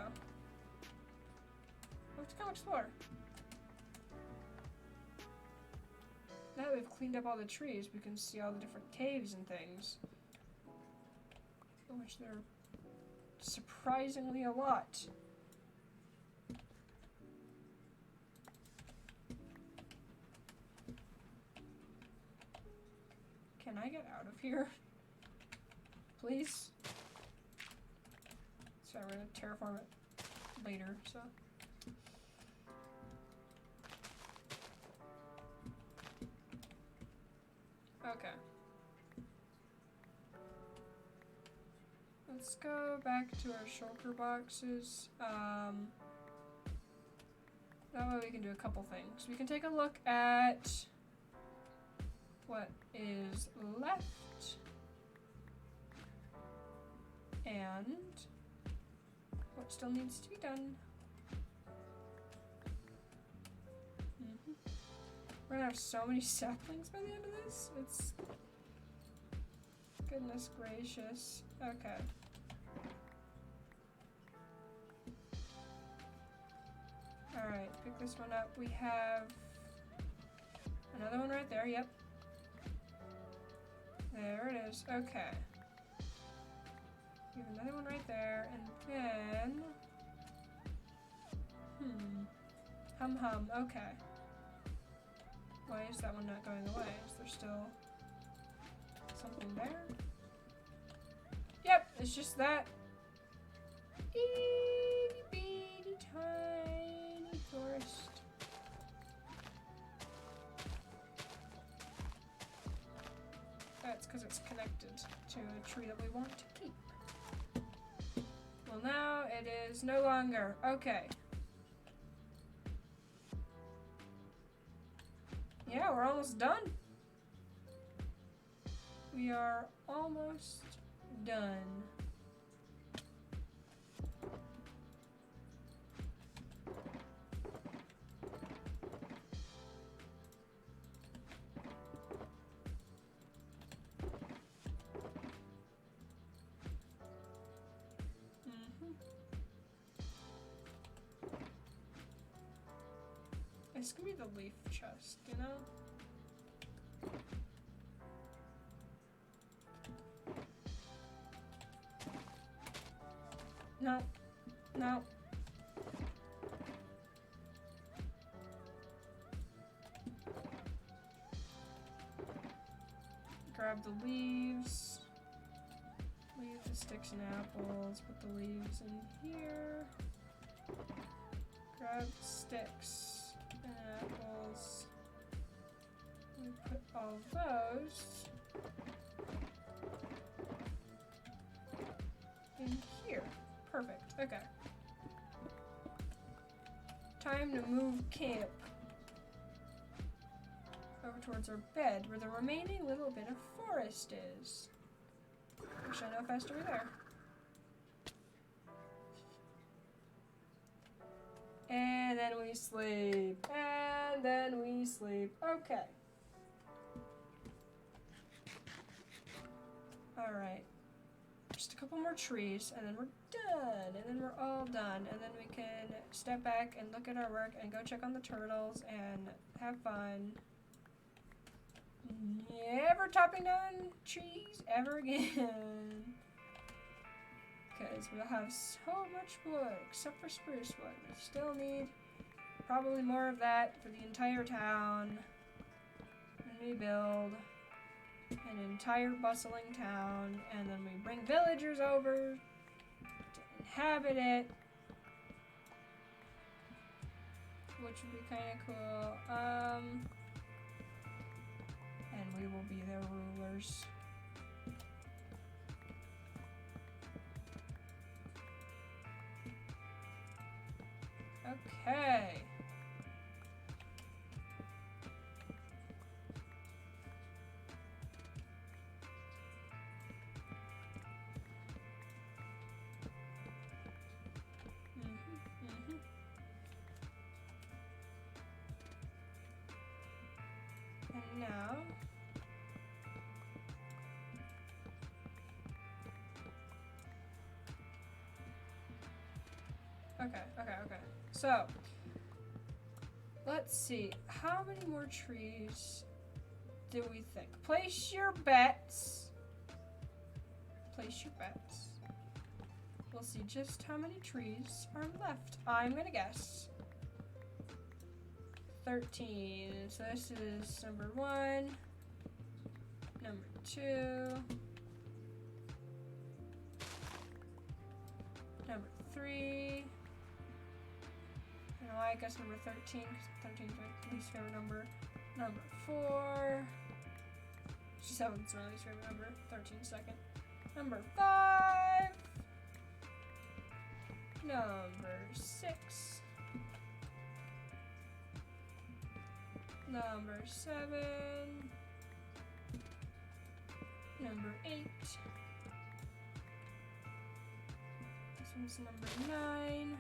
Let's go explore. Now that we've cleaned up all the trees, we can see all the different caves and things. Which there are surprisingly a lot. Can I get out of here? Please? Sorry, we're gonna terraform it later, so. Okay. Let's go back to our shulker boxes. That way we can do a couple things. We can take a look at what is left and what still needs to be done. We're gonna have so many saplings by the end of this. It's goodness gracious. Okay. Alright, pick this one up. We have another one right there, yep. There it is, okay. We have another one right there, and then... Hum, okay. Why is that one not going away? Is there still something there? Yep, it's just that itty bitty tiny forest. That's because it's connected to a tree that we want to keep. Well, now it is no longer. Okay. Yeah, we're almost done. We are almost done. It's gonna be the leaf chest, you know? No. No. Grab the leaves. Leave the sticks and apples. Put the leaves in here. Grab the sticks. Apples. We put all those in here. Perfect. Okay. Time to move camp over towards our bed where the remaining little bit of forest is. Wish I know faster there. And then we sleep. And then we sleep. Okay. Alright. Just a couple more trees, and then we're done. And then we're all done. And then we can step back and look at our work and go check on the turtles and have fun. Never chopping down trees ever again. Because we'll have so much wood, except for spruce wood. We still need probably more of that for the entire town. And we build an entire bustling town, and then we bring villagers over to inhabit it, which would be kind of cool. And we will be their rulers. Okay. And now, okay. So, let's see. How many more trees do we think? Place your bets. Place your bets. We'll see just how many trees are left. I'm gonna guess 13. So this is number 1, number 2, number 3. You know, I guess number 13, because 13 is my least favorite number. Number 4. 7 is my least favorite number. 13 second. Number 5. Number 6. Number 7. Number 8. This one's number 9.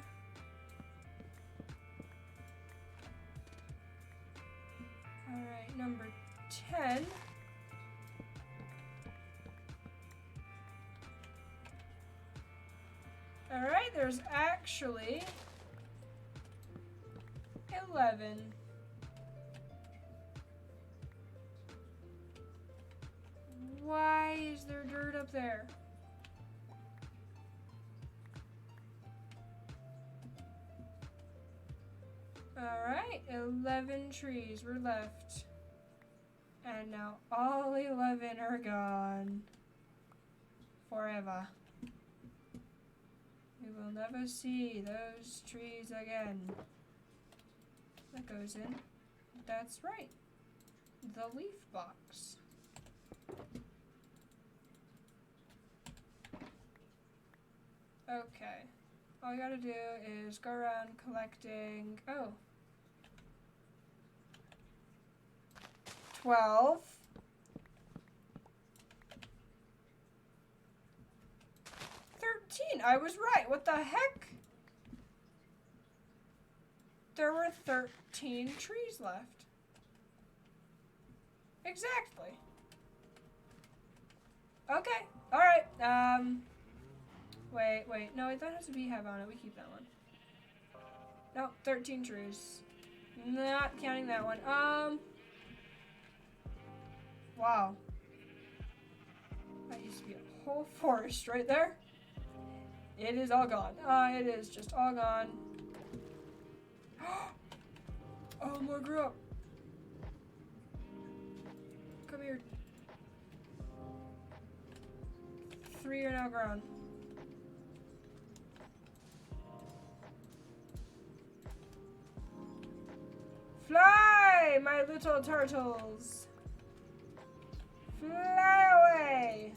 Alright, number 10. Alright, there's actually 11. Why is there dirt up there? Alright, 11 trees were left. And now all 11 are gone. Forever. We will never see those trees again. That goes in. That's right. The leaf box. Okay. All you gotta do is go around collecting... Oh. 12. 13. I was right. What the heck? There were 13 trees left. Exactly. Okay. Alright. Wait. No, that has a beehive on it. We keep that one. No, 13 trees. Not counting that one. Wow. That used to be a whole forest right there. It is all gone. It is just all gone. Oh, more grew up. Come here. 3 are now grown. Fly, my little turtles. Fly away.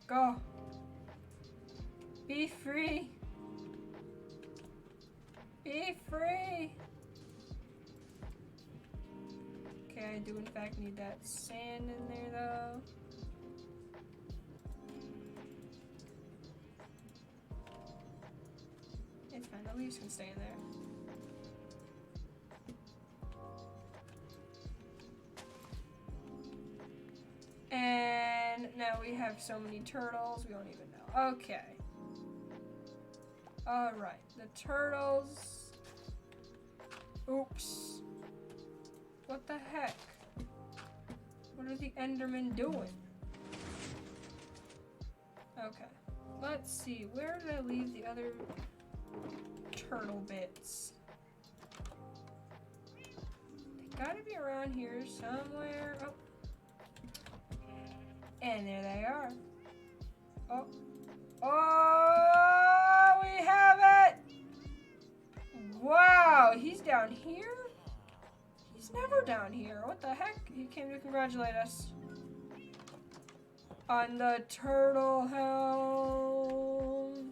Go. Be free. Be free. Okay, I do in fact need that sand in there though. It's fine. The leaves can stay in there. And now we have so many turtles, we don't even know. Okay. Alright, the turtles. Oops. What the heck? What are the Endermen doing? Okay. Let's see, where did I leave the other turtle bits? They gotta be around here somewhere. Oh. And there they are. Oh. Oh, we have it! Wow, he's down here? He's never down here. What the heck? He came to congratulate us on the turtle helm.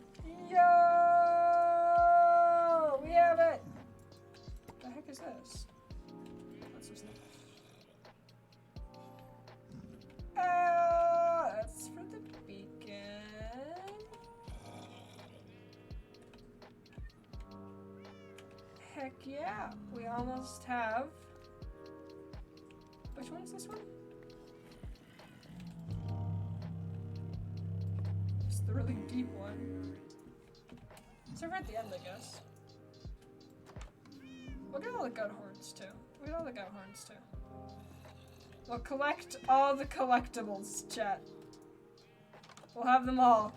Yo! We have it! What the heck is this? What's this thing? That's for the beacon. Heck yeah, we almost have. Which one's this one? It's the really deep one. It's over at the end, I guess. Look at all the goat horns too. Look at all the goat horns too. We'll collect all the collectibles, chat. We'll have them all.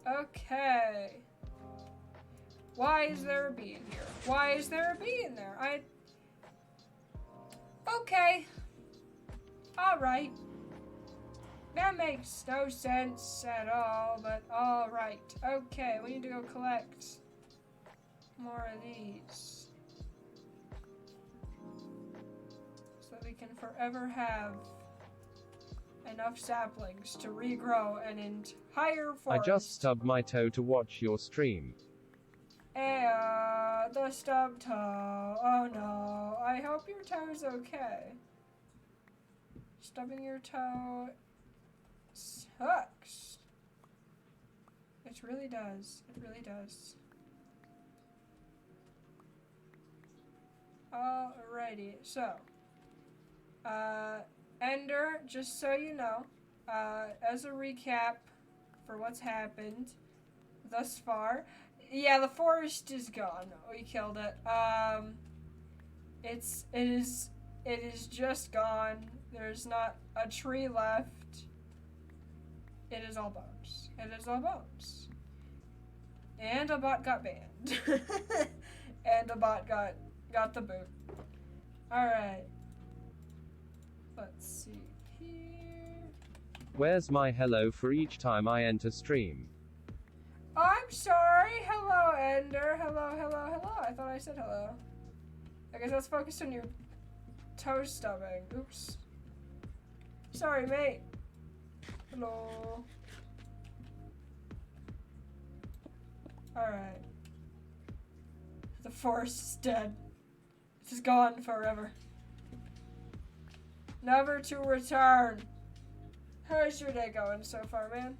Okay. Why is there a bee in here? Why is there a bee in there? Okay. Alright. That makes no sense at all, but alright. Okay, we need to go collect more of these. So that we can forever have enough saplings to regrow an entire forest. I just stubbed my toe to watch your stream. The stub toe. Oh no. I hope your toe is okay. Stubbing your toe sucks. It really does. It really does. Alrighty. So, Ender, just so you know, as a recap for what's happened thus far, yeah, the forest is gone. We killed it. It is just gone. There's not a tree left. It is all bones. It is all bones. And a bot got banned. And a bot got the boot. Alright. Let's see here. Where's my hello for each time I enter stream? Oh, I'm sorry. Hello, Ender. Hello, hello, hello. I thought I said hello. I guess I was focused on your toe stubbing. Oops. Sorry, mate. Hello. Alright. The forest is dead. It's gone forever. Never to return. How's your day going so far, man?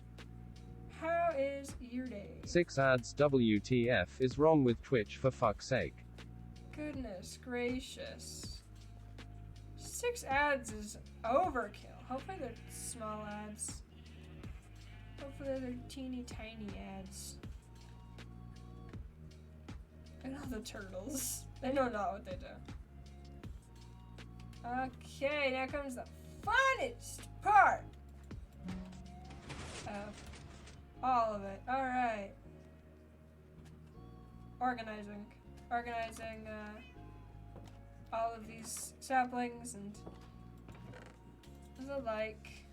How is your day? 6 ads WTF is wrong with Twitch for fuck's sake. Goodness gracious. 6 ads is overkill. Hopefully they're small ads. Hopefully they're teeny tiny ads. And all the turtles. They know not what they do. Okay, now comes the funnest part of all of it. Alright. Organizing all of these saplings and the like,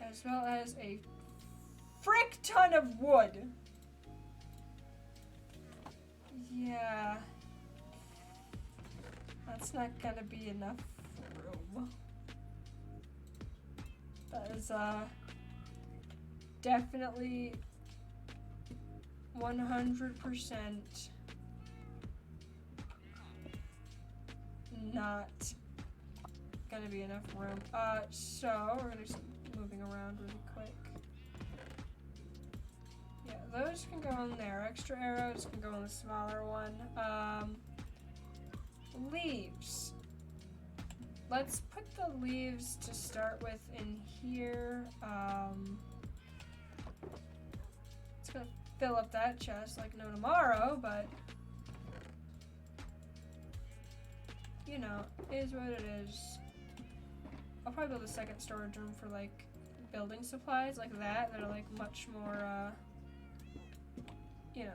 as well as a frick ton of wood. Yeah, that's not gonna be enough room. That is definitely 100% not gonna be enough room. So we're gonna do some moving around really quick. those can go in there. Extra arrows can go in the smaller one. Leaves. Let's put the leaves to start with in here. It's gonna fill up that chest like no tomorrow, but you know, is what it is. I'll probably build a second storage room for like building supplies like that are like much more, you know.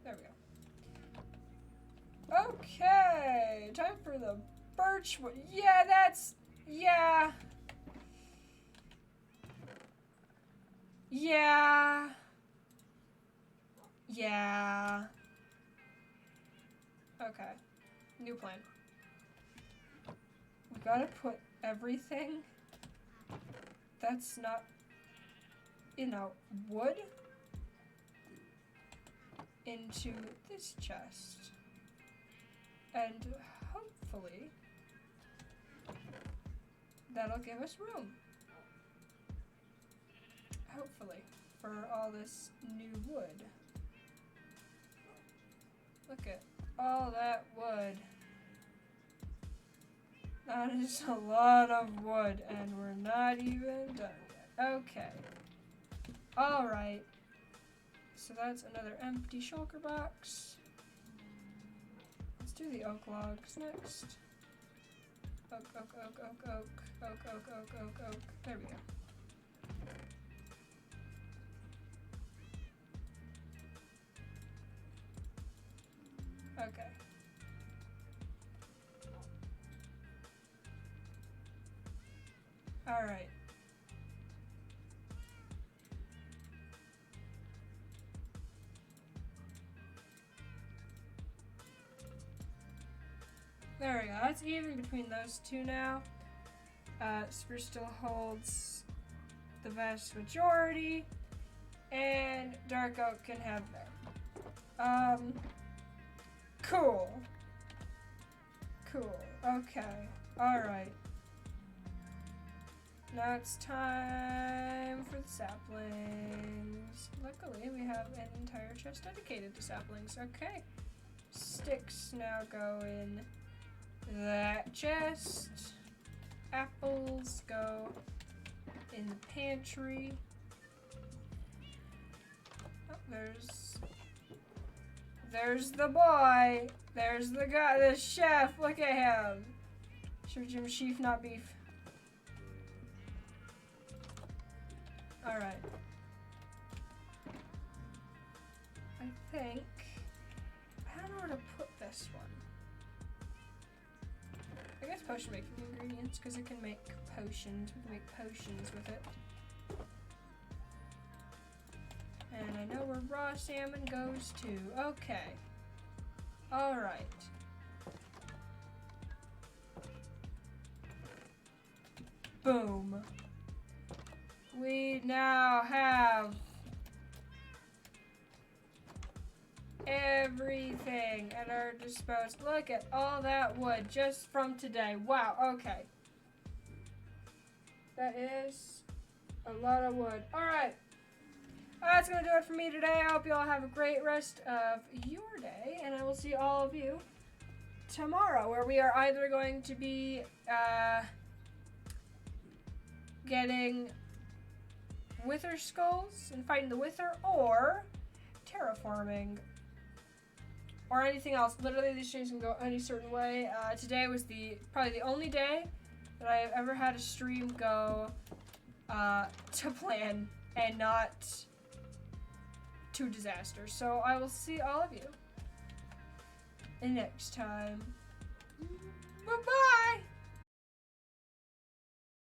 There we go. Okay, time for the birch wood. Yeah, that's, yeah. Yeah. Yeah. Okay. New plan. We gotta put everything that's not, you know, wood into this chest. And hopefully that'll give us room. Hopefully, for all this new wood. Look at all that wood. That is a lot of wood, and we're not even done yet. Okay. Alright. So that's another empty shulker box. Let's do the oak logs next. Oak, oak, oak, oak, oak, oak, oak, oak, oak, oak. There we go. Okay. Alright. There we go. That's even between those two now. Spruce still holds the vast majority, and dark oak can have there. Cool. Cool. Okay. Alright. Now it's time for the saplings. Luckily, we have an entire chest dedicated to saplings. Okay. Sticks now go in that chest. Apples go in the pantry. Oh, there's the boy. There's the guy, the chef. Look at him. Sure, Jim Sheaf, not beef. Alright. I think, I don't know where to put this one. I guess potion making ingredients, because it can make potions. We can make potions with it. And I know where raw salmon goes too. Okay. Alright. Boom. We now have everything at our disposal. Look at all that wood just from today. Wow, okay. That is a lot of wood. Alright. That's going to do it for me today. I hope you all have a great rest of your day, and I will see all of you tomorrow, where we are either going to be getting wither skulls and fighting the wither, or terraforming, or anything else. Literally, these streams can go any certain way. Today was probably the only day that I have ever had a stream go to plan and not to disaster. So I will see all of you next time. Bye-bye!